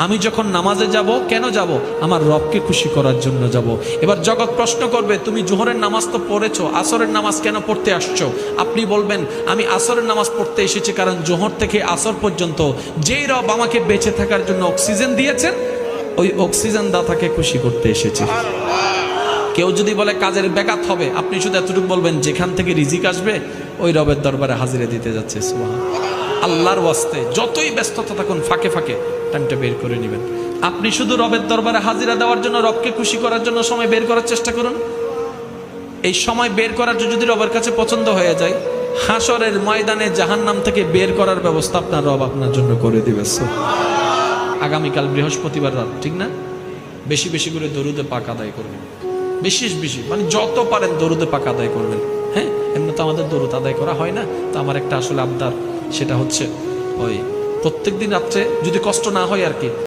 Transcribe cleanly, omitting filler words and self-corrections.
আমি যখন নামাজে যাব কেন যাব? আমার রবকে খুশি করার জন্য যাব। এবার জগৎ প্রশ্ন করবে, তুমি জোহরের নামাজ তো পড়েছো, আসরের নামাজ কেন পড়তে আসছো? আপনি বলবেন, আমি আসরের নামাজ পড়তে এসেছি কারণ জোহর থেকে আসর পর্যন্ত যেই রব আমাকে বেঁচে থাকার জন্য অক্সিজেন দিয়েছেন, ওই অক্সিজেন দাতাকে খুশি করতে এসেছি। কেউ যদি বলে কাজের ব্যাঘাত হবে, আপনি শুধু এতটুকু বলবেন, যেখান থেকে রিজিক আসবে ওই রবের দরবারে হাজিরা দিতে যাচ্ছে। সুবহানাল্লাহ। আল্লাহর ওয়াস্তে যতই ব্যস্ততা থাকুন, ফাঁকে ফাঁকে টাইমটা বের করে নেবেন। আপনি শুধু রবের দরবারে হাজিরা দেওয়ার জন্য, রবকে খুশি করার জন্য সময় বের করার চেষ্টা করুন। এই সময় বের করার জন্য যদি রবের কাছে পছন্দ হয়ে যায়, হাসরের ময়দানে জাহান্নাম থেকে বের করার ব্যবস্থা আপনার রব আপনার জন্য করে দিবে। আগামীকাল বৃহস্পতিবার রাত, ঠিক না? বেশি বেশি করে দরুদে পাক আদায় করবেন, বেশি বেশি, মানে যত পারেন দরুদে পাক আদায় করবেন। হ্যাঁ, এমনি তো আমাদের দরুদ আদায় করা হয় না। তো আমার একটা আসলে আবদার, সেটা হচ্ছে ওই প্রত্যেক দিন রাত্রে, যদি কষ্ট না হয় আর কি,